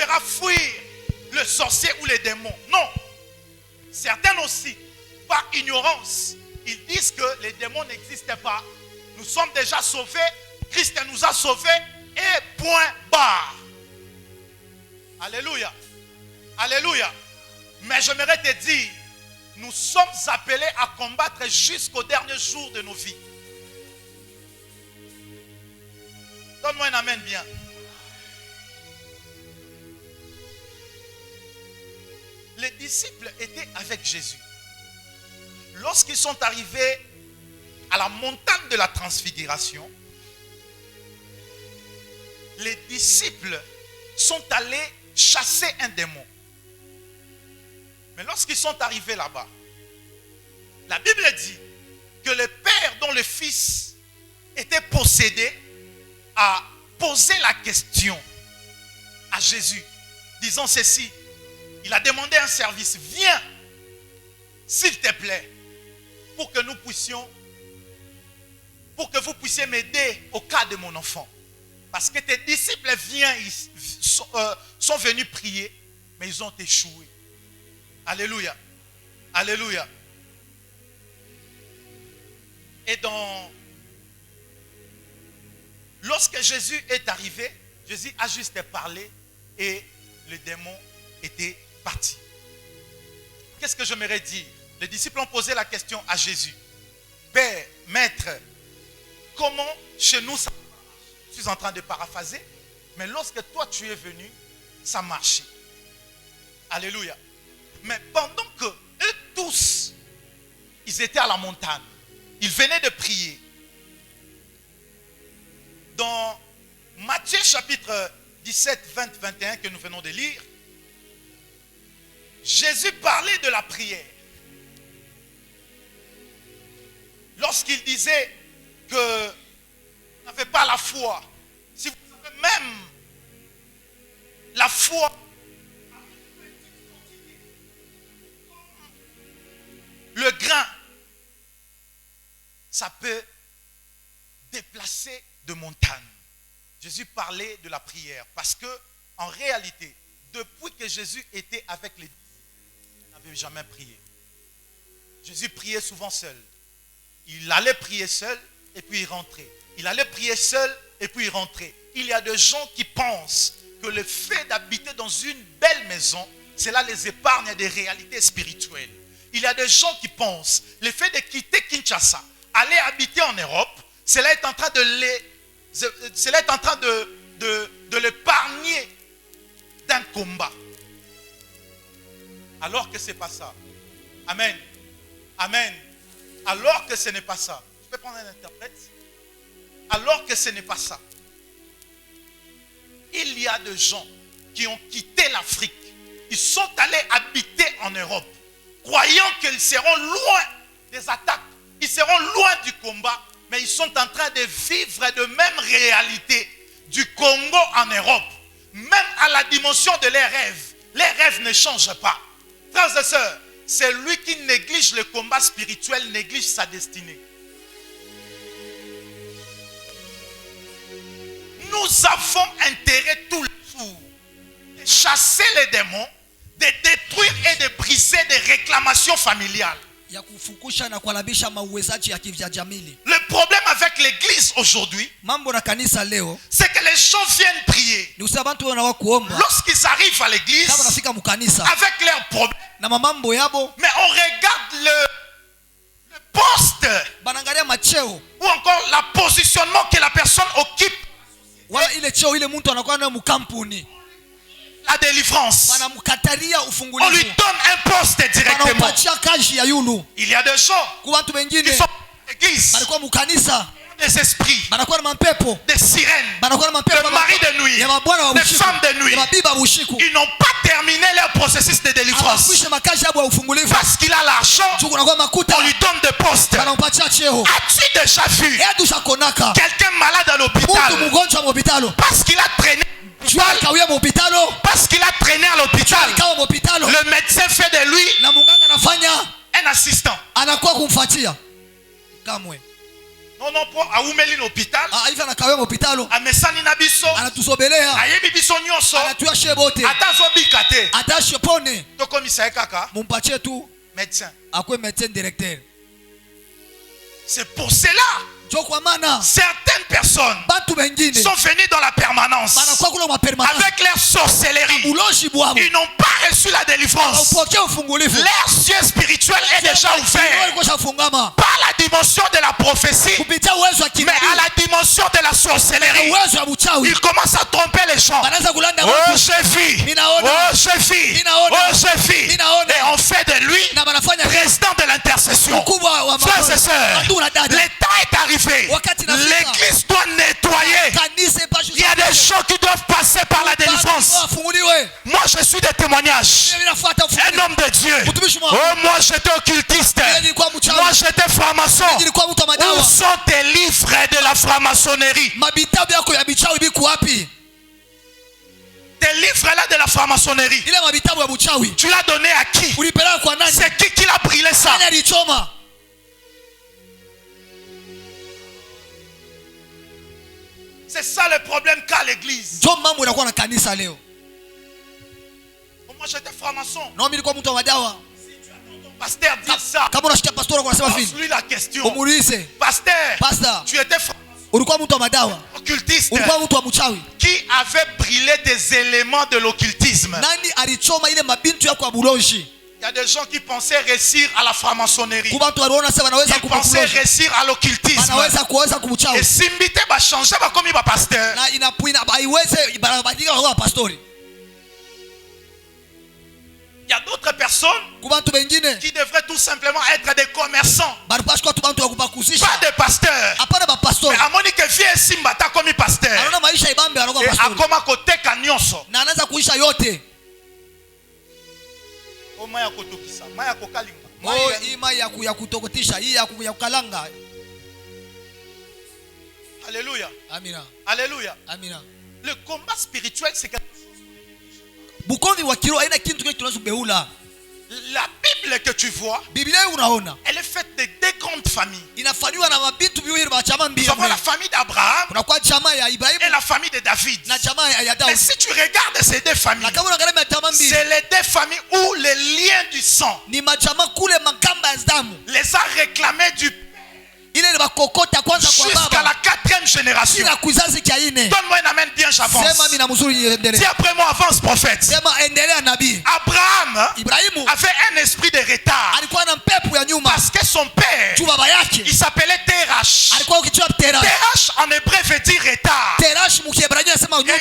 fera fuir le sorcier ou les démons. Non. Certains aussi, par ignorance, ils disent que les démons n'existent pas. Nous sommes déjà sauvés. Christ nous a sauvés. Et point barre. Alléluia. Alléluia. Mais j'aimerais te dire, nous sommes appelés à combattre jusqu'au dernier jour de nos vies. Donne-moi un amen bien. Les disciples étaient avec Jésus. Lorsqu'ils sont arrivés à la montagne de la transfiguration, les disciples sont allés chasser un démon. Mais lorsqu'ils sont arrivés là-bas, la Bible dit que le Père dont le Fils était possédé a posé la question à Jésus, disant ceci. Il a demandé un service. Viens, s'il te plaît, pour que vous puissiez m'aider au cas de mon enfant. Parce que tes disciples sont venus prier, mais ils ont échoué. Alléluia. Alléluia. Et lorsque Jésus est arrivé, Jésus a juste parlé et le démon était parti. Qu'est-ce que j'aimerais dire? Les disciples ont posé la question à Jésus. Père, maître, comment chez nous ça marche? Je suis en train de paraphraser, mais lorsque toi tu es venu, ça marchait. Alléluia. Mais pendant que eux tous, ils étaient à la montagne, ils venaient de prier. Dans Matthieu chapitre 17, 20, 21 que nous venons de lire, Jésus parlait de la prière. Lorsqu'il disait que vous n'avez pas la foi, si vous avez même la foi, le grain, ça peut déplacer de montagne. Jésus parlait de la prière parce que en réalité, depuis que Jésus était avec les disciples, il n'avait jamais prié. Jésus priait souvent seul. Il allait prier seul et puis il rentrait. Il allait prier seul et puis il rentrait. Il y a des gens qui pensent que le fait d'habiter dans une belle maison, cela les épargne des réalités spirituelles. Il y a des gens qui pensent le fait de quitter Kinshasa, aller habiter en Europe, cela est en train de l'épargner d'un combat. Alors que ce n'est pas ça. Amen. Amen. Alors que ce n'est pas ça. Je peux prendre un interprète? Alors que ce n'est pas ça. Il y a des gens qui ont quitté l'Afrique. Ils sont allés habiter en Europe, croyant qu'ils seront loin des attaques. Ils seront loin du combat. Mais ils sont en train de vivre de même réalité du Congo en Europe. Même à la dimension de leurs rêves. Les rêves ne changent pas. Frères et sœurs, celui qui néglige le combat spirituel néglige sa destinée. Nous avons intérêt tous les jours de chasser les démons, de détruire et de briser des réclamations familiales. Le problème avec l'église aujourd'hui, c'est que les gens viennent prier. Lorsqu'ils arrivent à l'église, avec leurs problèmes, mais on regarde le poste ou encore le positionnement que la personne occupe. La délivrance. On lui donne un poste directement. Il y a des gens qui sont dans l'église, des esprits, des sirènes, des maris de nuit, des femmes de nuit. Ils n'ont pas terminé leur processus de délivrance. Parce qu'il a l'argent, on lui donne des postes. As-tu déjà vu quelqu'un malade à l'hôpital? Parce qu'il a traîné. Parce qu'il a traîné à l'hôpital, le médecin fait de lui un assistant. Non, non, pour aumeli l'hôpital. Alifa na kawe l'hôpital. Amesani na biso. Anatusobelea. Ayebi biso nyonso. Anatuashe bote. Atazo bikate. Atashe pone. Toko misae kaka. Mumpatie tu médecin. Akwe médecin directeur. C'est pour cela. Certaines personnes sont venues dans la permanence avec leur sorcellerie. Ils n'ont pas reçu la délivrance. Leur ciel spirituel est déjà ouvert par la dimension de la prophétie, mais à la dimension de la sorcellerie. Ils commencent à tromper les gens. Oh, j'ai vu. Oh, j'ai vu. Oh, j'ai vu. Et on fait de lui président de l'intercession. Frères et sœurs, le temps est arrivé. L'église doit nettoyer. Il y a des gens qui doivent passer par la délivrance. Moi je suis des témoignages. Un homme de Dieu. Oh, moi j'étais occultiste. Moi j'étais franc-maçon. Où sont tes livres de la franc-maçonnerie? Tes livres là de la franc-maçonnerie, tu l'as donné à qui? C'est qui l'a brûlé ça? C'est ça le problème qu'a l'église. Moi j'étais franc-maçon. Si tu as ton pasteur dire ça, pose-lui la question. Pasteur, tu étais occultiste. Qui avait brûlé des éléments de l'occultisme? Il y a des gens qui pensaient réussir à la franc-maçonnerie. Ils pensaient réussir à l'occultisme. Et si Mbite va changer, va comme il va pasteur. Il y a d'autres personnes qui devraient tout simplement être des commerçants. Pas des pasteurs. Mais à Monique vie Simbata comme pasteur. Et à Koma Kote Kanyonso. Alléluia. Amina. Alléluia. Amina. Le combat spirituel, c'est quelque chose. La Bible que tu vois, elle est faite de deux grandes familles. Nous avons la famille d'Abraham et la famille de David. Mais si tu regardes ces deux familles, c'est les deux familles où les liens du sang les a réclamés du jusqu'à la 4e génération. Donne-moi un amen bien, j'avance. Dis après moi, avance prophète. Abraham avait un esprit de retard parce que son père, il s'appelait Terach. Terach en hébreu veut dire retard. Et il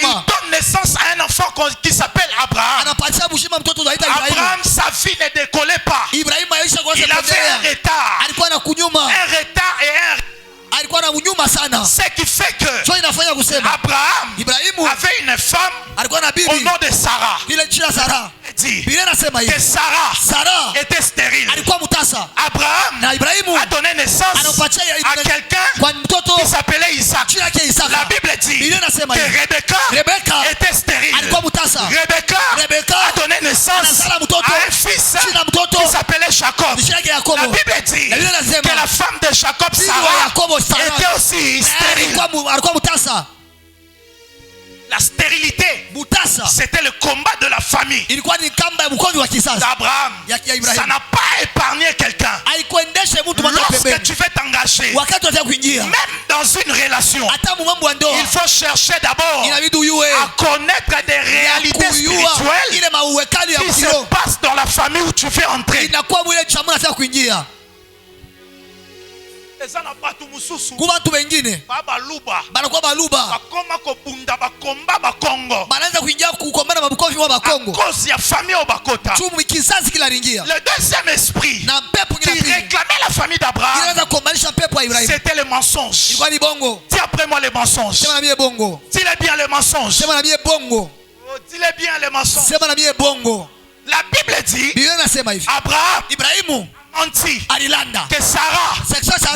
donne naissance à un enfant qui s'appelle Abraham. Abraham, sa vie ne décollait pas. Il avait un retard. Un retard et un. Ce qui fait que Abraham avait une femme au nom de Sarah. Dit que Sarah était stérile. Abraham a donné naissance à quelqu'un qui s'appelait Isaac. La Bible dit que Rebecca était stérile. Rebecca a donné naissance à un fils qui s'appelait Jacob. La Bible dit que la femme de Jacob, Sarah, était aussi stérile. La stérilité, c'était le combat de la famille d'Abraham. Ça n'a pas épargné quelqu'un. Lorsque tu veux t'engager, même dans une relation, il faut chercher d'abord à connaître des réalités spirituelles qui se passent dans la famille où tu veux entrer. Kubantu wengine banakuwa baluba banaanza kuingia kukombana mabukovi wa Bakongo chumi kizazi kinaringia. Le deuxième esprit qui réclamait la famille d'Abraham, c'était le mensonge. Dis après moi les mensonges. Dis-le bien les mensonges. Dis-le bien les mensonges. La Bible dit Abraham menti que Sarah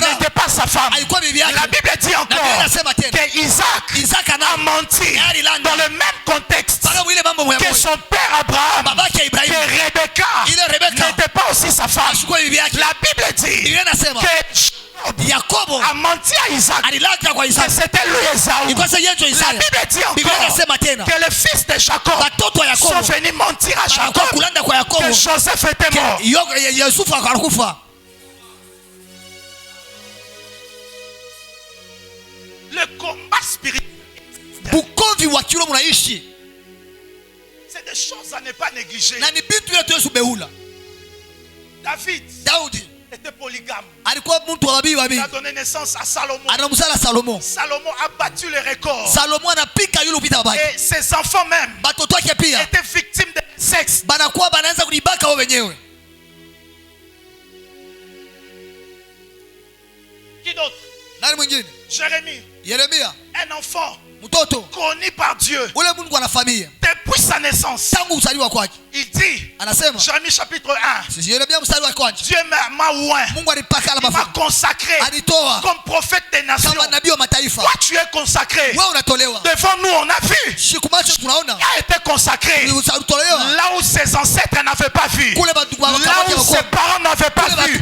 n'était pas sa femme. La Bible dit encore que Isaac a menti dans le même contexte que son père Abraham, que Rebecca n'était pas aussi sa femme. La Bible dit que Yakobo a menti à Isaac que c'était lui Esaü. La Bible dit encore que les fils de Jacob sont venus mentir à Jacob que Joseph était mort. Le combat spirituel, c'est des choses à ne pas négliger. David était polygame. Il a donné naissance à Salomon. Salomon a battu le record. Et ses enfants même étaient victimes de sexe. Qui d'autre? Jérémie, un enfant connu par Dieu depuis sa naissance. Il dit, Jérémie chapitre 1, Dieu m'a oint, il m'a consacré comme prophète des nations. Toi tu es consacré. Devant nous on a vu, il a été consacré là où ses ancêtres n'avaient pas vu, là où ses parents n'avaient pas vu.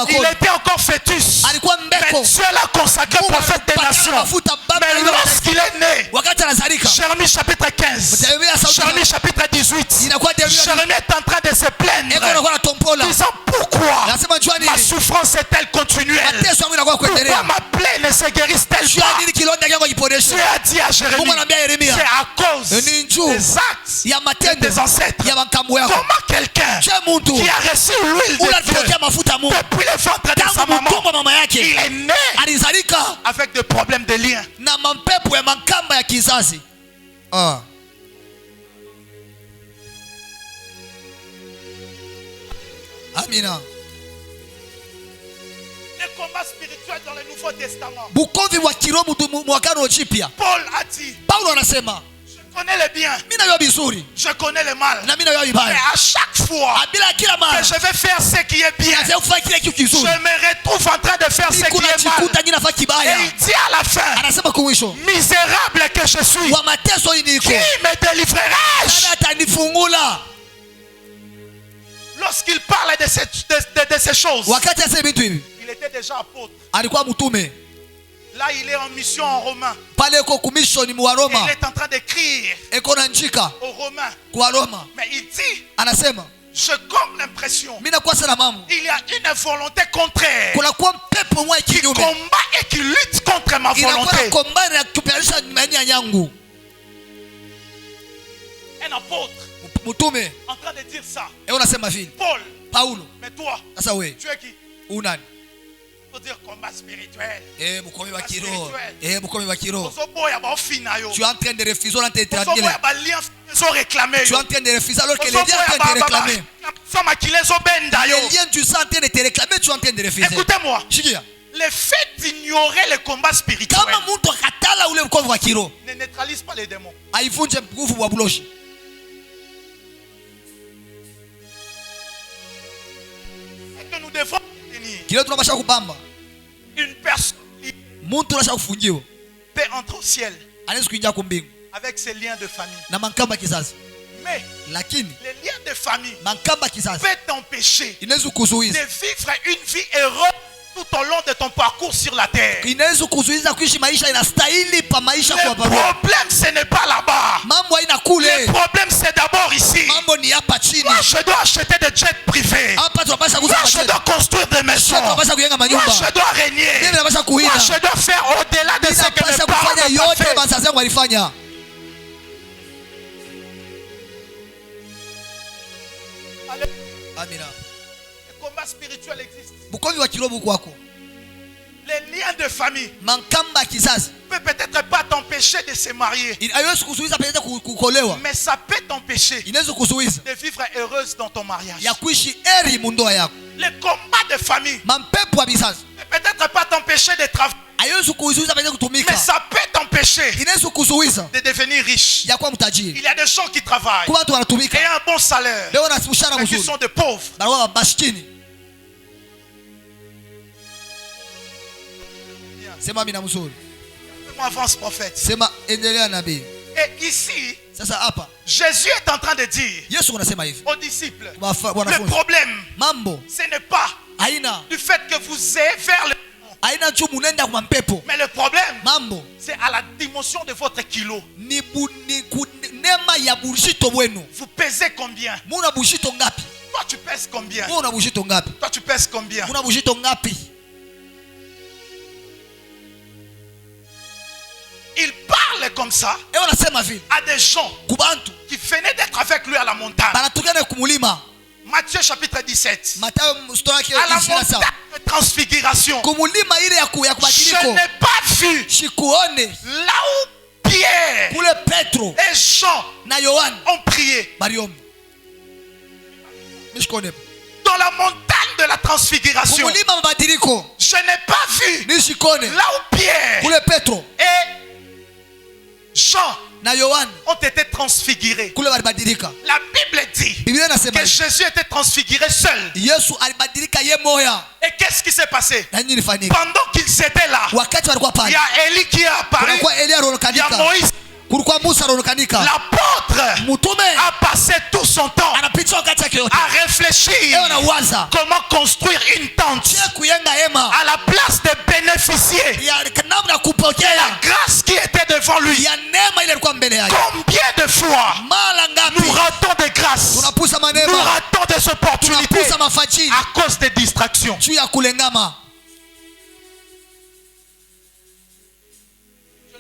Il était encore fœtus, mais Dieu l'a consacré prophète des nations. Mais lorsqu'il est né, Jérémie chapitre 15, Jérémie chapitre 18, Jérémie est en train de se plaindre, disant pourquoi ma souffrance est-elle continuelle? Pourquoi ma plaie ne se guérisse-t-elle pas? Dieu a dit à Jérémie, c'est à cause des actes et des ancêtres. Comment quelqu'un qui a reçu l'huile de Dieu depuis le ventre de sa maman, il est né avec des problèmes de lien. Amina. Le combat spirituel dans le Nouveau Testament. Paul a dit, je connais le bien, je connais le mal, mais à chaque fois que je vais faire ce qui est bien, je me retrouve en train de faire ce qui est mal. Et il dit à la fin, misérable que je suis, qui me délivrerai-je? Lorsqu'il parlait de ces choses, il était déjà apôtre. Là, il est en mission en romain. Il est en train d'écrire aux Romains. Mais il dit, j'ai comme l'impression il y a une volonté contraire qui combat et qui lutte contre ma volonté. Un apôtre en train de dire ça. Paul, mais toi, tu es qui? Faut dire combat spirituel. Tu es en train de refuser, on te traduit. Tu es en train de refuser alors que les liens sont en train de réclamer. Les liens tu sens en train de te réclamer, tu es en train de refuser. Écoutez-moi. Le fait d'ignorer le combat spirituel ne neutralise pas les démons. Et que nous devons tenir. Une personne peut entrer au ciel avec ses liens de famille. Mais les liens de famille peuvent t'empêcher de vivre une vie heureuse tout au long de ton parcours sur la terre. Le problème ce n'est pas là-bas. Le problème c'est d'abord ici. Moi je dois acheter des jets privés. Moi je dois construire des maisons. Moi je dois régner. Moi je dois faire au-delà de ce que mes parents n'ont pas fait. Amina. Le combat spirituel existe. Les liens de famille ne peuvent peut-être pas t'empêcher de se marier, mais ça peut t'empêcher de vivre heureuse dans ton mariage. Le combat de famille ne peut peut-être pas t'empêcher de travailler, mais ça peut t'empêcher de devenir riche. Il y a des gens qui travaillent et un bon salaire, mais qui sont des pauvres. Moi avance prophète. Et ici, Jésus est en train de dire aux disciples, le problème, ce n'est pas du fait que vous ayez vers le Mais le problème, c'est à la dimension de votre kilo. Vous pesez combien? Toi tu pèses combien? Toi tu pèses combien? Il parle comme ça à des gens qui venaient d'être avec lui à la montagne. Matthieu chapitre 17. À la montagne de transfiguration. Je n'ai pas vu là où Pierre et Jean ont prié. Dans la montagne de la transfiguration, je n'ai pas vu là où Pierre et Jean ont été transfigurés. La Bible dit que Jésus était transfiguré seul. Et qu'est-ce qui s'est passé? Pendant qu'ils étaient là, il y a Élie qui est apparu. Il y a Moïse. L'apôtre a passé tout son temps à réfléchir comment construire une tente à la place de bénéficier de la grâce qui était devant lui. Combien de fois nous ratons des grâces, nous ratons des opportunités à cause des distractions? Je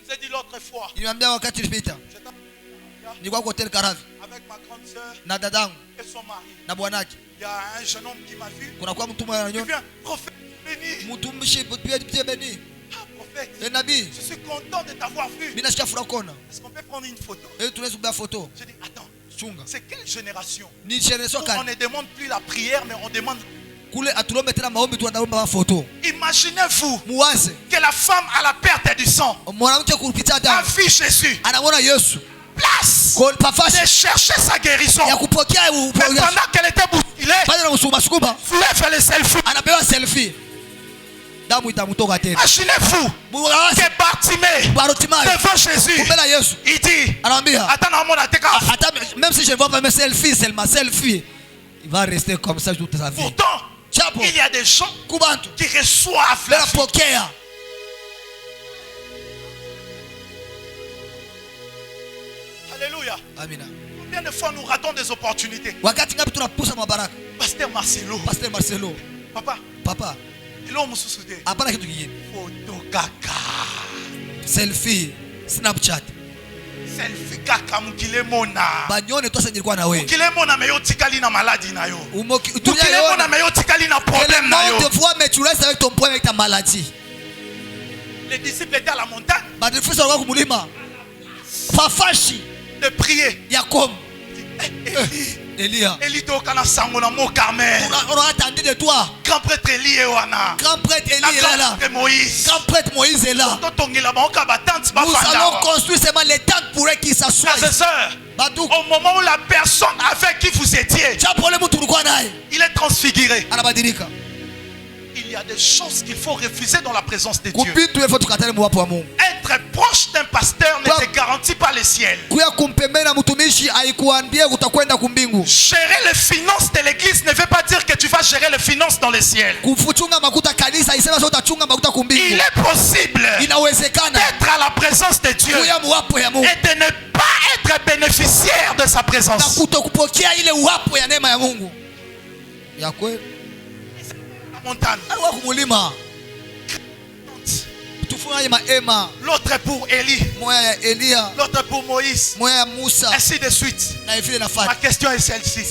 vous ai dit l'autre fois, avec ma grande soeur et son mari, il y a un jeune homme qui m'a vu. Il vient, prophète béni. Prophète, je suis content de t'avoir vu. Est-ce qu'on peut prendre une photo? J'ai dit, attends, c'est quelle génération? On ne demande plus la prière, mais on demande. Imaginez-vous que la femme à la perte du sang a vu Jésus. Place de chercher sa guérison. Mais pendant qu'elle était bousculée, voulait faire le selfie. Imaginez-vous que Bartimée devant Jésus, il dit, attends, même si je ne vois pas mes selfies, il va rester comme ça toute sa vie. Pourtant, il y a des gens qui reçoivent la vie. Alléluia. Combien de fois nous ratons des opportunités? Pasteur Marcelo. Papa. Photo kaka. Selfie. Snapchat. Selfie kaka mukile mona. Mukile mona meyo tikali na maladie na yo. Mukile mona meyo tikali na problème na yo. Mais tu restes avec ton problème, avec ta maladie. Les disciples étaient à la montagne. De prier. Élie tokana sango na Mont Carmel. On a attendu de toi. Grand prêtre Élie est là. Grand prêtre Élie est là. Grand prêtre Moïse est là. Nous allons construire seulement les tentes pour eux qui s'assoient. Au moment où la personne avec qui vous étiez, il est transfiguré. Il y a des choses qu'il faut refuser dans la présence de Dieu. Être proche d'un pasteur ne te garantit pas le ciel. Gérer les finances de l'église ne veut pas dire que tu vas gérer les finances dans le ciel. Il est possible d'être à la présence de Dieu et de ne pas être bénéficiaire de sa présence. Montagne. L'autre pour Élie. L'autre pour Moïse. Ainsi de suite. Ma question est celle-ci.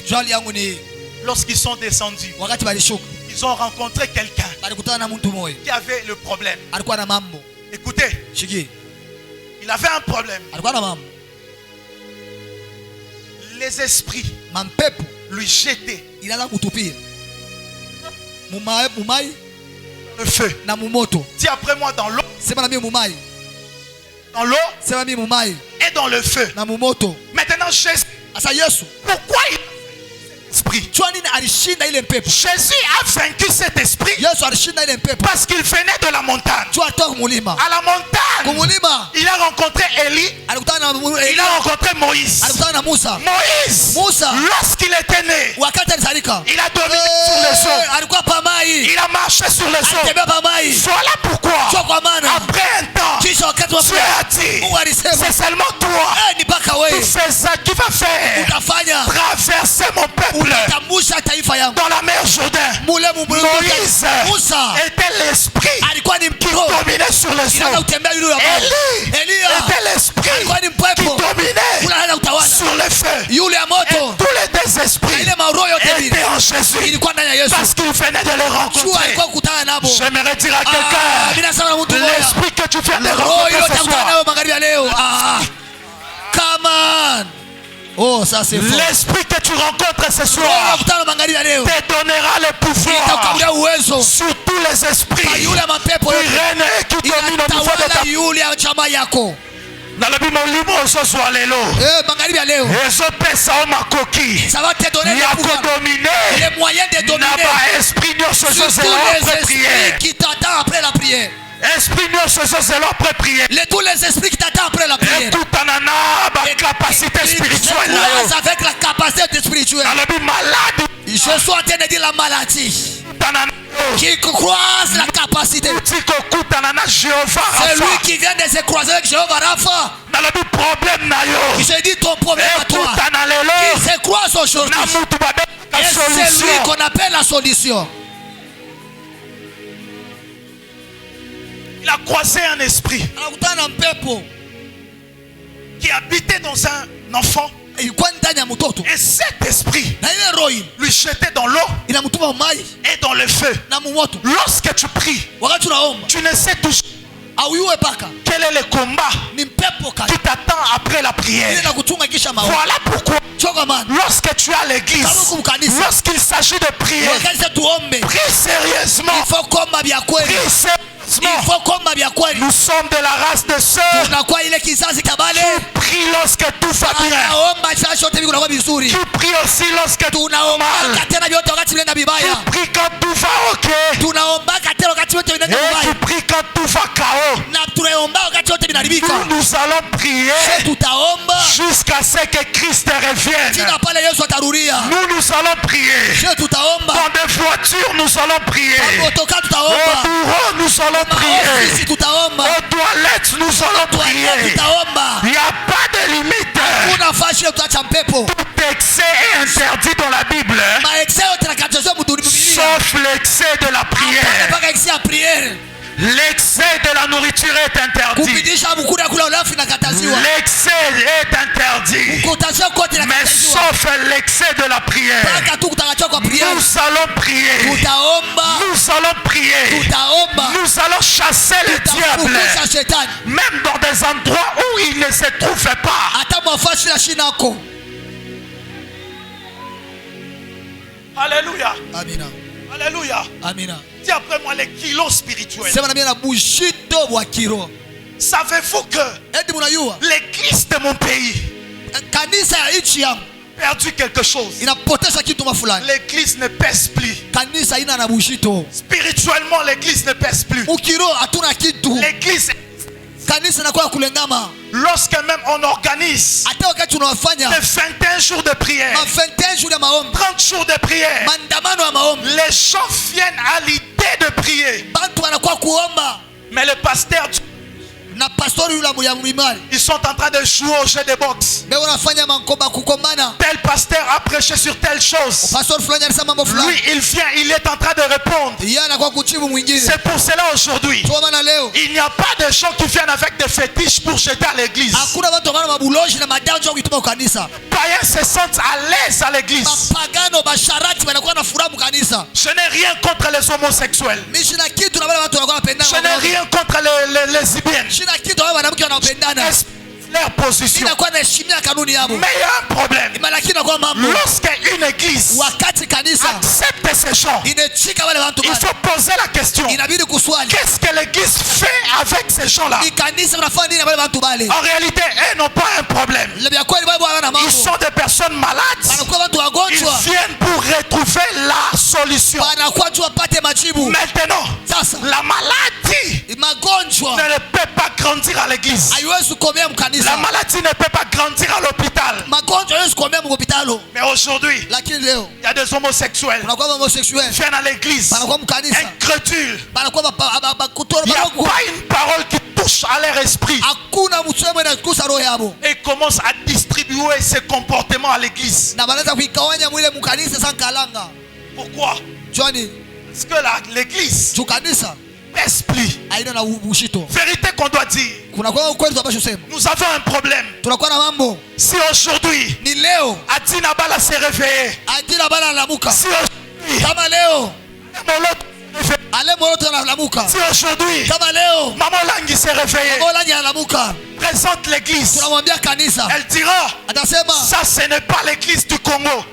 Lorsqu'ils sont descendus, ils ont rencontré quelqu'un qui avait le problème. Écoutez, il avait un problème. Les esprits lui jetaient le feu. Dis après moi, dans l'eau. Dans l'eau et dans le feu. Maintenant Jésus, pourquoi il esprit. Jésus a vaincu cet esprit parce qu'il venait de la montagne. À la montagne, il a rencontré Élie, il a rencontré Moïse. Moïse, lorsqu'il était né, il a dominé sur les eaux. Il a marché sur les eaux. Voilà pourquoi, après un temps, tu as dit, c'est seulement toi qui fais ça, qui va faire traverser mon peuple dans la mer Jourdain. Moïse était l'esprit qui dominait sur les eaux. Élie était l'esprit qui dominait sur le feu. Et tous les deux esprits étaient en Jésus parce qu'il venait de les rencontrer. J'aimerais dire à quelqu'un, l'esprit que tu viens de rencontrer ce soir, oh, ça c'est fort. L'esprit que tu rencontres ce soir te donnera le pouvoir sur tous les esprits qui règnent et qui dominent au niveau de ta... Dans le Bible, ça va te donner les moyens de dominer sur tous les esprits qui t'attendent après la prière. Tous les esprits qui t'attendent après la prière. Capacité spirituelle. Avec la capacité spirituelle. Je suis en train de dire la maladie qui croise la capacité. C'est lui qui vient de se croiser avec Jéhovah Rapha. Il se dit ton problème à toi qui se croise aujourd'hui. Et c'est lui qu'on appelle la solution. Il a croisé un esprit qui habitait dans un enfant. Et cet esprit lui jetait dans l'eau et dans le feu. Lorsque tu pries, tu ne sais toujours quel est le combat qui t'attend après la prière. Voilà pourquoi lorsque tu es à l'église, lorsqu'il s'agit de prier, prie sérieusement. Prie sérieusement. Nous sommes de la race de sœurs qui prie lorsque tout va bien, qui prie aussi lorsque tout va mal, qui prie quand tout va ok, et qui prie quand tout va chaos. Nous allons prier jusqu'à ce que Christ revienne. Nous allons prier dans des voitures, nous allons prier au bureau, nous allons prier aux toilettes, nous allons prier. Il n'y a pas de limite. Tout excès est interdit dans la Bible, sauf l'excès de la prière. L'excès de la nourriture est interdit. L'excès est interdit. Mais sauf l'excès de la prière. Nous allons prier. Nous allons prier. Nous allons chasser le diable. Même dans des endroits où il ne se trouve pas. Alléluia. Amina. Alléluia. Amina. Dis après moi les kilos spirituels. Savez-vous que l'église de mon pays a perdu quelque chose? L'église ne pèse plus. Spirituellement, l'église ne pèse plus. L'église, lorsque même on organise les 21 jours de prière, 30 jours de prière, les gens viennent à l'idée de prier. Mais le pasteur, ils sont en train de jouer au jeu de boxe. Tel pasteur a prêché sur telle chose. Lui, il vient, il est en train de répondre. C'est pour cela aujourd'hui, il n'y a pas de gens qui viennent avec des fétiches pour jeter à l'église. Païens se sentent à l'aise à l'église. Je n'ai rien contre les homosexuels. Je n'ai rien contre les lesbiennes. Leur position. Mais il y a un problème. Lorsqu'une église accepte ces gens, il faut poser la question: qu'est-ce que l'église fait avec ces gens-là? En réalité, elles n'ont pas un problème. Ils sont des personnes malades. Ils viennent pour solution. Maintenant, la maladie ne peut pas grandir à l'église. La maladie ne peut pas grandir à l'hôpital. Mais aujourd'hui, il y a des homosexuels qui viennent à l'église incrédules. Il n'y a pas une parole qui touche à leur esprit. Et commence à distribuer ses comportements à l'église. Pourquoi? Parce que l'église explique. Vérité qu'on doit dire. Nous avons un problème. Si aujourd'hui Adina Bala s'est réveillé, si aujourd'hui Maman Langi s'est réveillée, présente l'église, elle dira ça ce n'est pas l'église du Congo.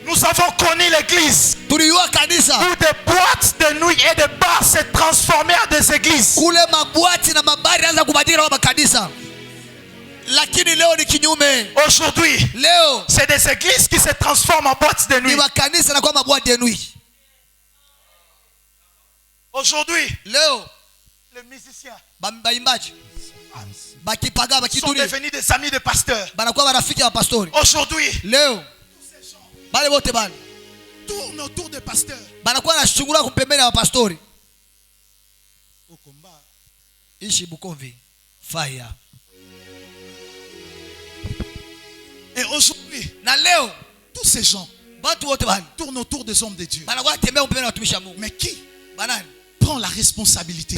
Nous avons connu l'église où des boîtes de nuit et des bars se transformaient en des églises. Aujourd'hui, c'est des églises qui se transforment en boîtes de nuit. Aujourd'hui, les musiciens sont devenus des amis de pasteurs. Aujourd'hui, tourne autour des pasteurs. Et aujourd'hui, tous ces gens tournent autour des hommes de Dieu. Mais qui prend la responsabilité?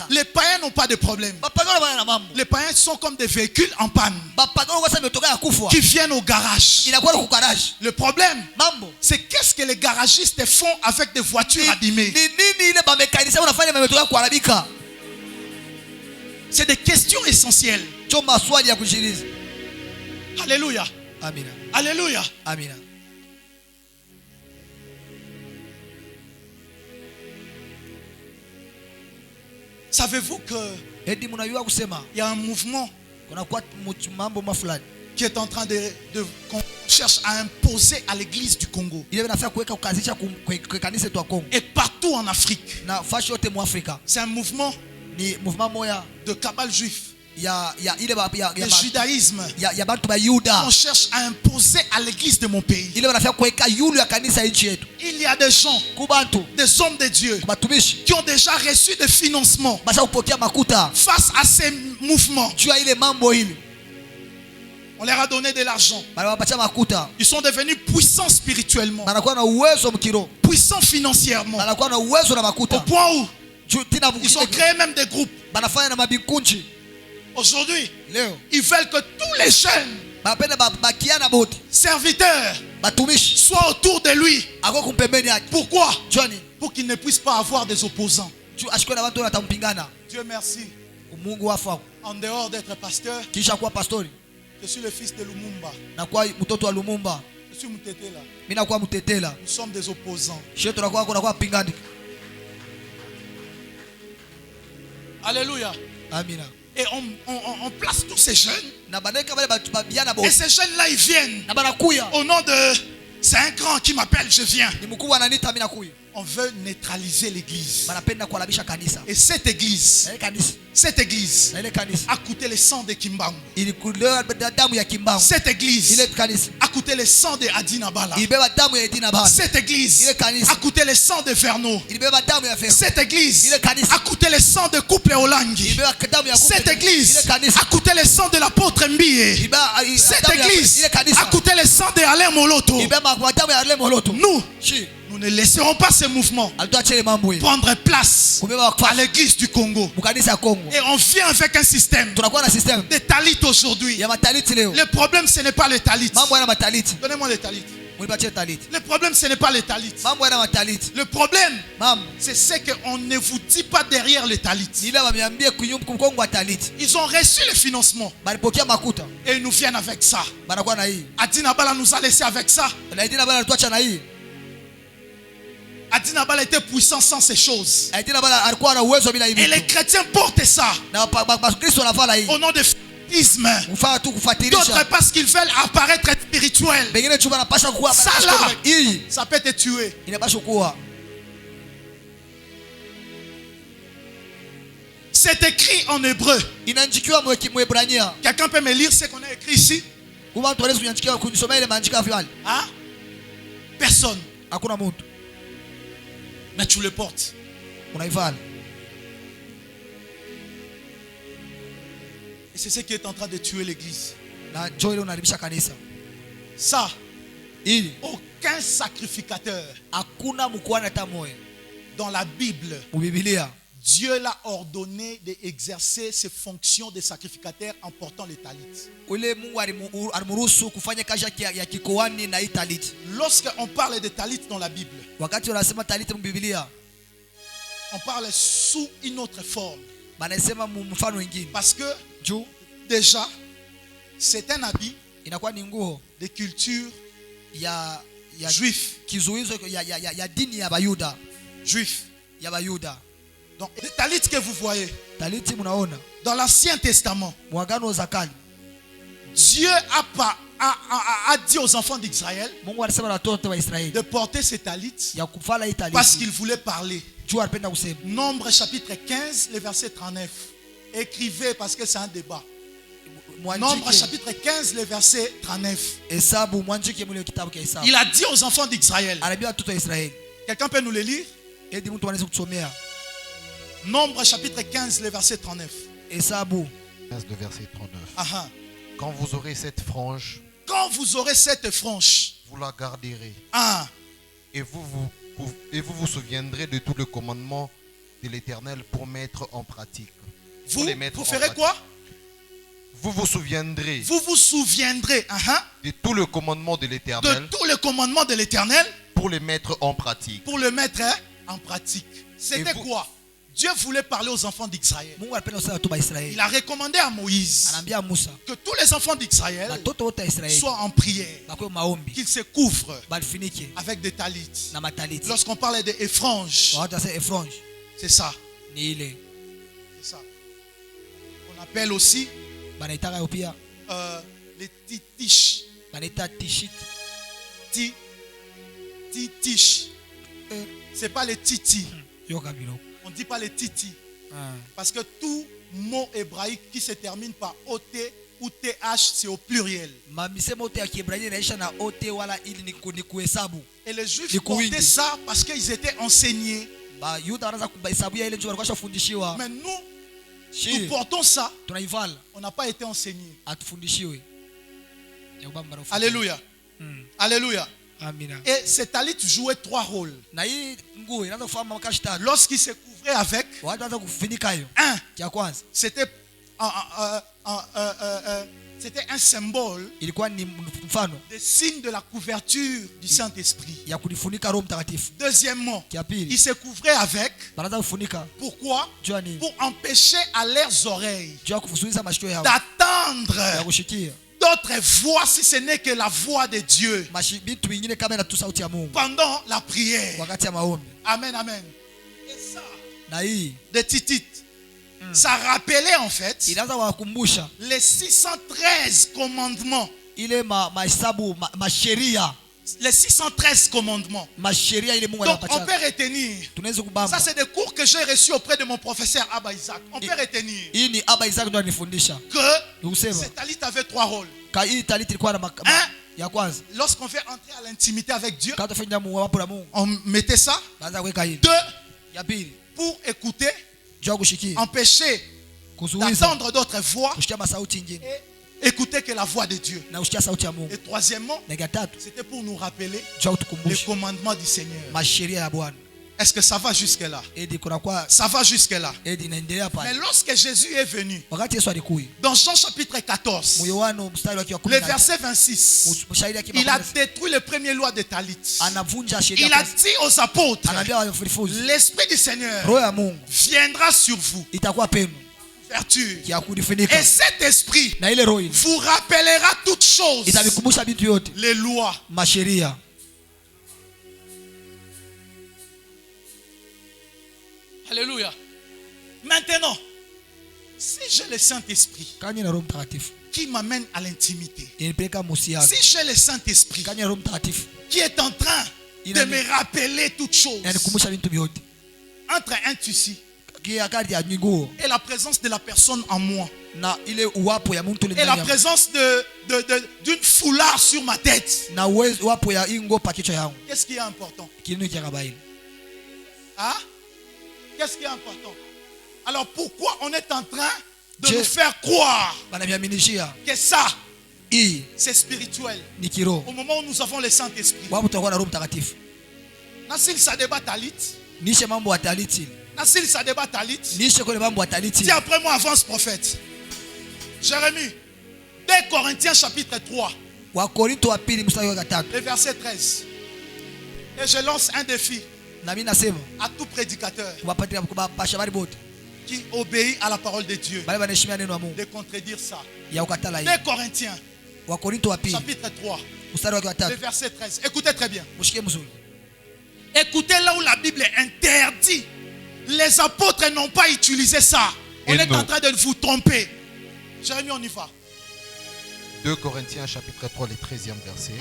Les païens n'ont pas de problème. Les païens sont comme des véhicules en panne qui viennent au garage. Le problème, c'est qu'est-ce que les garagistes font avec des voitures abîmées. C'est des questions essentielles. Alléluia. Amen. Alléluia. Amen. Savez-vous que il y a un mouvement qui est en train qu'on cherche à imposer à l'église du Congo et partout en Afrique? C'est un mouvement de cabale juif. Le judaïsme. On cherche à imposer à l'église de mon pays. Il y a des gens, des hommes de Dieu qui ont déjà reçu des financements face à ces mouvements. On leur a donné de l'argent. Ils sont devenus puissants spirituellement, puissants financièrement, au point où ils ont créé même des groupes. Aujourd'hui, ils veulent que tous les jeunes serviteurs soient autour de lui. Pourquoi? Pour qu'ils ne puissent pas avoir des opposants. Dieu merci. En dehors d'être pasteur, je suis le fils de Lumumba. Je suis Mutetela. Nous sommes des opposants. Alléluia. Amina. Et on place tous ces jeunes. Et ces jeunes-là, ils viennent. Au nom de... C'est un grand qui m'appelle, je viens. On veut neutraliser l'église. Et cette église a coûté le sang de Kimbangu. Cette église a coûté le sang de Adina Bala. Cette église a coûté le sang de Verno. Cette église a coûté le sang de Couple Olangi. Cette église a coûté le sang de l'apôtre Mbie. Cette église a coûté le sang de Alain Moloto. Nous ne laisserons pas ce mouvement prendre place à l'église du Congo. Et on vient avec un système de talit aujourd'hui. Le problème, ce n'est pas le talit. Donnez-moi le talit. Le problème, ce n'est pas le talit. Le problème, c'est ce qu'on ne vous dit pas derrière le talit. Ils ont reçu le financement et ils nous viennent avec ça. Adina Bala nous a laissé avec ça. Adina Bala était puissant sans ces choses. Et les chrétiens portent ça. Au nom de fanatisme. D'autres parce qu'ils veulent apparaître spirituels. Ça là, ça peut te tuer. C'est écrit en hébreu. Quelqu'un peut me lire ce qu'on a écrit ici? Hein? Personne. Mais tu le portes. Et c'est ce qui est en train de tuer l'église. Ça, aucun sacrificateur dans la Bible, Dieu l'a ordonné d'exercer ses fonctions de sacrificateur en portant les talits. Lorsqu'on parle de talits dans la Bible, on parle sous une autre forme. Parce que déjà, c'est un habit de culture juif. Juif. Donc, les talits que vous voyez dans l'Ancien Testament, Dieu a dit aux enfants d'Israël de porter ces talits parce qu'il voulait parler. Nombre chapitre 15, le verset 39. Écrivez parce que c'est un débat. Nombre chapitre 15, le verset 39. Il a dit aux enfants d'Israël. Quelqu'un peut nous le lire? Nombre chapitre 15, le verset 39. 15, le verset 39. Quand vous aurez cette frange, vous la garderez. Et vous vous souviendrez de tout le commandement de l'Éternel pour mettre en pratique. Vous ferez quoi? Vous vous souviendrez. De tout le commandement de l'Éternel. Pour le mettre en pratique. C'était quoi? Dieu voulait parler aux enfants d'Israël. Il a recommandé à Moïse que tous les enfants d'Israël soient en prière, qu'ils se couvrent avec des talits. Lorsqu'on parle des franges, c'est ça. C'est ça. On appelle aussi les titiches. Titiches. C'est pas les titis. On ne dit pas les titi. Parce que tout mot hébraïque qui se termine par OT ou TH, c'est au pluriel. Et les Juifs portaient ça parce qu'ils étaient enseignés. Mais nous portons ça. On n'a pas été enseignés. Alléluia. Alléluia. Et ces talits jouaient 3 rôles. Lorsqu'il se couvrait avec, c'était un symbole des signes de la couverture du Saint-Esprit. Deuxièmement, il se couvrait avec. Pourquoi? Pour empêcher à leurs oreilles d'attendre d'autres voix si ce n'est que la voix de Dieu pendant la prière. Amen, amen. Et ça, des titites, ça rappelait en fait les 613 commandements. Les 613 commandements. Donc on peut retenir. Ça c'est des cours que j'ai reçus auprès de mon professeur Abba Isaac. On peut retenir que cet talit avait 3 rôles. Lorsqu'on fait entrer à l'intimité avec Dieu, on mettait ça. 2. Pour écouter, empêcher d'attendre d'autres voix et écouter que la voix de Dieu. Et troisièmement, c'était pour nous rappeler les commandements du Seigneur. Est-ce que ça va jusque-là? Ça va jusque-là. Mais lorsque Jésus est venu, dans Jean chapitre 14, le verset 26, il a détruit le premier loi de Talit. Il a dit aux apôtres, l'Esprit du Seigneur viendra sur vous. Et cet esprit vous rappellera toutes choses, les lois. Alléluia. Maintenant, Si j'ai le Saint-Esprit qui m'amène à l'intimité, si j'ai le Saint-Esprit qui est en train de me rappeler toutes choses, entre un tissu et la présence de la personne en moi, et la présence d'une foulard sur ma tête, qu'est-ce qui est important? Hein? Qu'est-ce qui est important? Alors pourquoi on est en train de nous faire croire que ça, c'est spirituel au moment où nous avons le Saint-Esprit? Nasil ça débat talit. Nasil ça débat talit. Dis après moi, avance prophète. Jérémie, 2 Corinthiens chapitre 3. Le verset 13. Et je lance un défi à tout prédicateur qui obéit à la parole de Dieu de contredire ça. 2 Corinthiens chapitre 3 le verset 13. Écoutez très bien. Écoutez là où la Bible interdit. Les apôtres n'ont pas utilisé ça. On est en train de vous tromper. Jérémie, on y va. 2 Corinthiens chapitre 3 le 13e verset.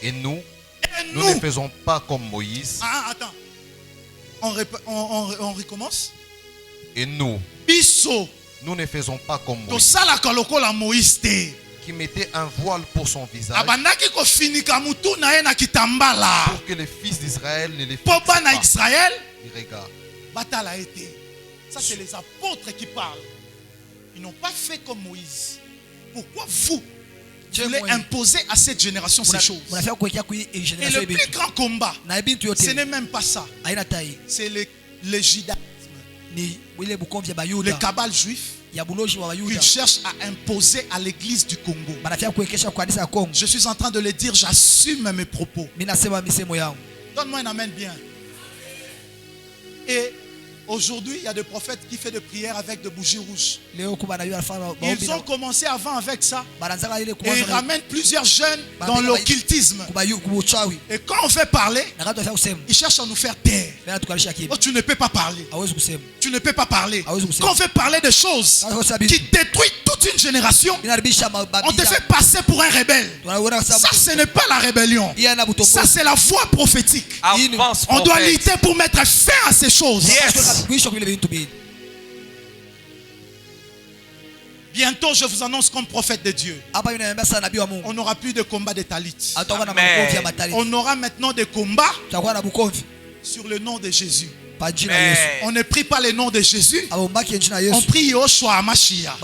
Et nous ne faisons pas comme Moïse. Attends. On recommence. Et nous ne faisons pas comme Moïse, qui mettait un voile pour son visage, pour que les fils d'Israël ne les fixent pas. Ils regardent. Ça, c'est les apôtres qui parlent. Ils n'ont pas fait comme Moïse. Pourquoi vous voulez imposer à cette génération ces choses? Et le plus grand combat, ce n'est même pas ça. C'est le judaïsme, le cabal juif qu'il cherche à imposer à l'église du Congo. Je suis en train de le dire, j'assume mes propos. Donne-moi un amen bien. Et aujourd'hui, il y a des prophètes qui font des prières avec des bougies rouges. Ils ont commencé avant avec ça. Et ils ramènent plusieurs jeunes dans l'occultisme. Et quand on fait parler, ils cherchent à nous faire taire. Oh, tu ne peux pas parler. Tu ne peux pas parler. Quand on fait parler de choses qui détruisent toute une génération, on te fait passer pour un rebelle. Ça, ce n'est pas la rébellion. Ça, c'est la voix prophétique. On doit lutter pour mettre fin à ces choses. Bientôt, je vous annonce comme prophète de Dieu, on n'aura plus de combat de talit. On aura maintenant des combats sur le nom de Jésus. On ne prie pas le nom de Jésus, on prie Yoshua Hamashiach.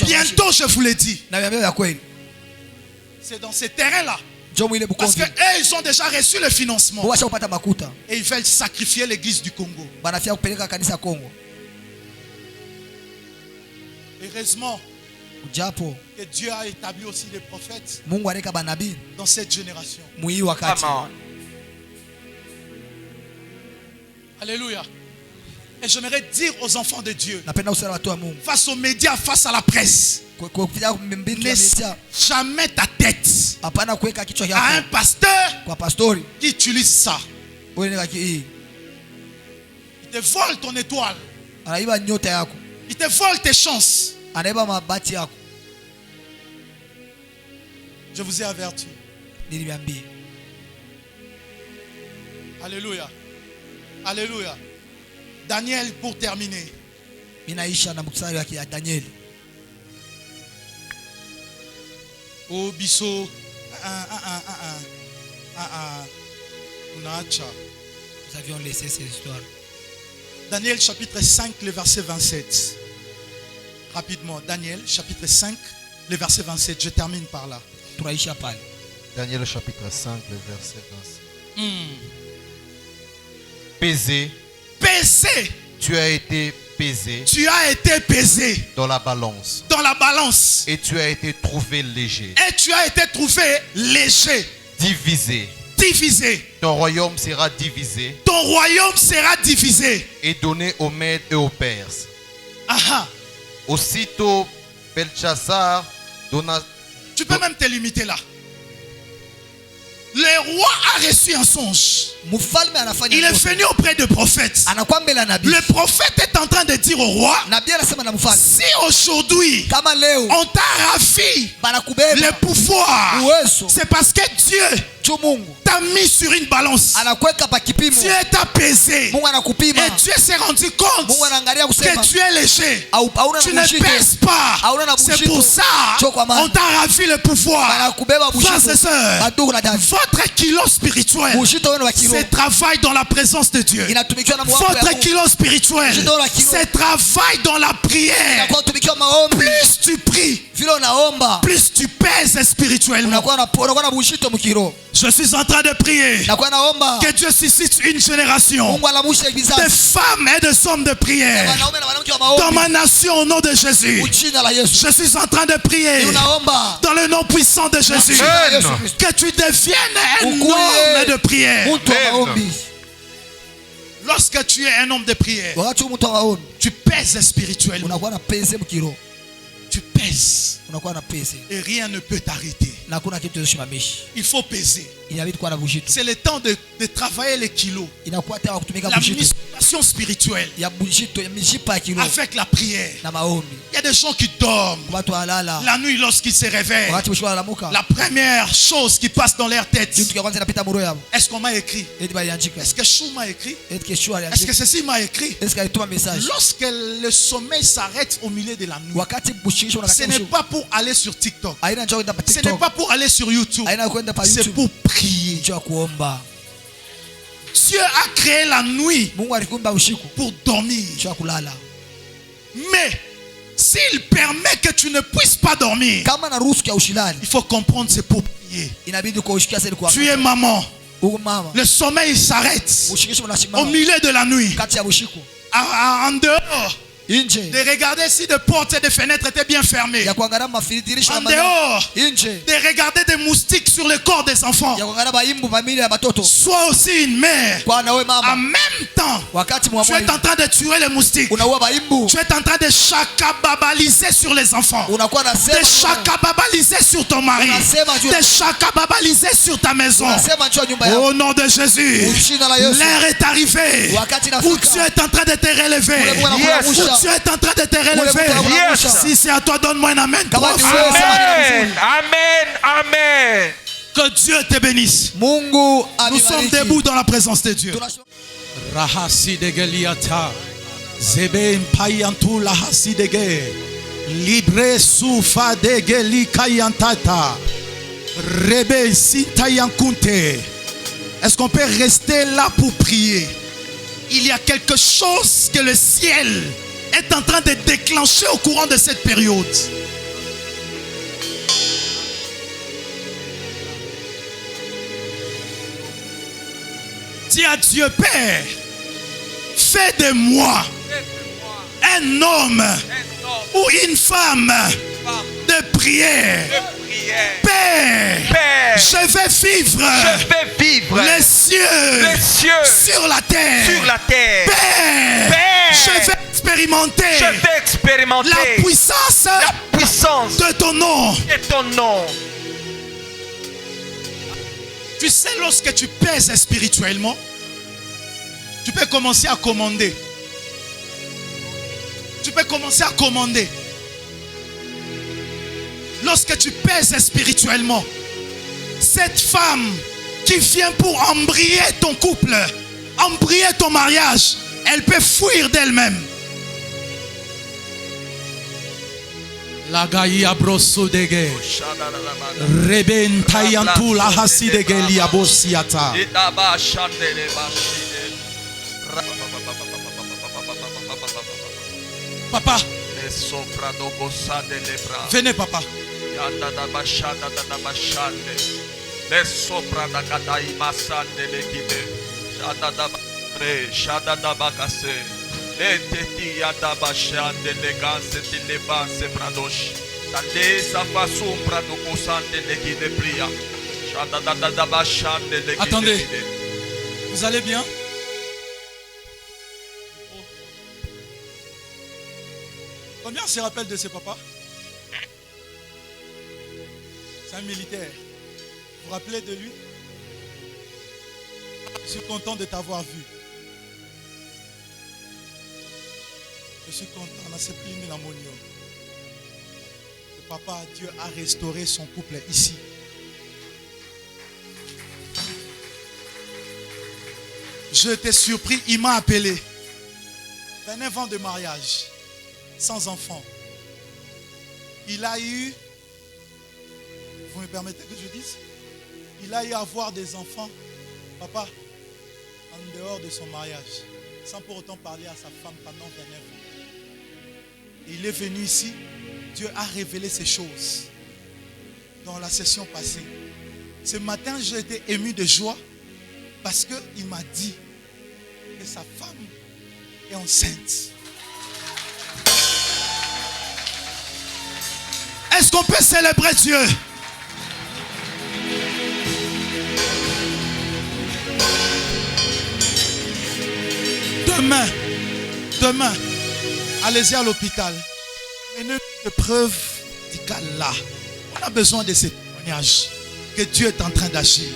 Bientôt, je vous l'ai dit, c'est dans ce terrain-là. Parce qu'eux, ils ont déjà reçu le financement. Et ils veulent sacrifier l'église du Congo. Heureusement que Dieu a établi aussi des prophètes dans cette génération. Alléluia. Et j'aimerais dire aux enfants de Dieu, face aux médias, face à la presse, ne jamais ta tête à un pasteur qui utilise ça. Il te vole ton étoile. Il te vole tes chances. Je vous ai averti. Alléluia. Alléluia. Daniel, pour terminer. Oh, biso. Nous avions laissé ces histoires. Daniel chapitre 5, le verset 27. Rapidement, Daniel chapitre 5, le verset 27. Je termine par là. Daniel chapitre 5, le verset 27. Pesé. Pesé. Tu as été pesé. Tu as été pesé. Dans la balance. Dans la balance. Et tu as été trouvé léger. Et tu as été trouvé léger. Divisé. Divisé. Ton royaume sera divisé. Ton royaume sera divisé. Et donné aux Mèdes et aux Perses. Aha. Aussitôt, Belchassar donna... Tu peux même te limiter là. Le roi a reçu un songe. Il est venu auprès du prophète. Le prophète est en train de dire au roi, si aujourd'hui on t'a ravi le pouvoir, c'est parce que Dieu t'a mis sur une balance. Dieu est apaisé. Et Dieu s'est rendu compte que tu es léger. Tu ne pèses pas. C'est pour ça on t'a ravi le pouvoir. Frères et sœurs, votre kilo spirituel, c'est travail dans la présence de Dieu. Votre kilo spirituel, c'est travail dans la prière. Plus tu pries, plus tu pèses spirituellement. Je suis en train de prier que Dieu suscite une génération de femmes et de hommes de prière dans ma nation au nom de Jésus. Je suis en train de prier dans le nom puissant de Jésus que tu deviennes un homme de prière. Lorsque tu es un homme de prière, tu pèses spirituellement. Tu pèses et rien ne peut t'arrêter. Il faut peser. C'est le temps de travailler les kilos. La musculation spirituelle avec la prière. Il y a des gens qui dorment la nuit lorsqu'ils se réveillent. La première chose qui passe dans leur tête, est-ce qu'on m'a écrit? Est-ce que Chou m'a écrit? Est-ce que ceci m'a écrit? Lorsque le sommeil s'arrête au milieu de la nuit, ce n'est pas pour aller sur TikTok, ce n'est pas pour aller sur YouTube, c'est pour prier. Dieu a créé la nuit pour dormir. Mais s'il permet que tu ne puisses pas dormir, il faut comprendre c'est pour prier. Tu es maman, le sommeil s'arrête au milieu de la nuit. En dehors, de regarder si des portes et des fenêtres étaient bien fermées. En dehors, de regarder des moustiques sur le corps des enfants. Sois aussi une mère. En même temps, tu es en train de tuer les moustiques. Tu es en train de chakababaliser sur les enfants. De chakababaliser sur ton mari. De chakababaliser sur ta maison. Au nom de Jésus, l'heure est arrivée où tu es en train de te relever. Tu es en train de te relever. Si c'est à toi, donne-moi un amen. Amen. Amen. Amen. Que Dieu te bénisse. Nous sommes debout dans la présence de Dieu. Rahasi de Geliata. Zebe Mpayantu Lahasi de Ge. Libre Soufa de Geli Kayantata. Rebe Sintayankunte. Est-ce qu'on peut rester là pour prier? Il y a quelque chose que le ciel est en train de déclencher au courant de cette période. Dis à Dieu, Père, fais de moi un homme ou une femme de prière. Père, je vais vivre les cieux sur la terre. Père, je vais expérimenter la puissance de ton nom. Tu sais, lorsque tu pèses spirituellement, tu peux commencer à commander. Tu peux commencer à commander. Lorsque tu pèses spirituellement, cette femme qui vient pour embrayer ton couple, embrayer ton mariage, elle peut fuir d'elle-même. La gaïa brosso dege. Reben tayantu la hasi dege liabosiata. Papa. Venez, papa. Attendez, vous allez bien? Combien se rappelle de ses papas? C'est un militaire. Vous vous rappelez de lui? Je suis content de t'avoir vu. Je suis content. Papa, Dieu a restauré son couple ici. Je t'ai surpris, il m'a appelé. 29 ans de mariage, sans enfant. Il a eu, vous me permettez que je dise, il a eu à avoir des enfants, papa, en dehors de son mariage, sans pour autant parler à sa femme pendant 29 ans. Et il est venu ici, Dieu a révélé ces choses dans la session passée. Ce matin, j'ai été ému de joie parce qu'il m'a dit que sa femme est enceinte. Est-ce qu'on peut célébrer Dieu? Demain, allez-y à l'hôpital. Une preuve médicale là. On a besoin de ces témoignages que Dieu est en train d'agir.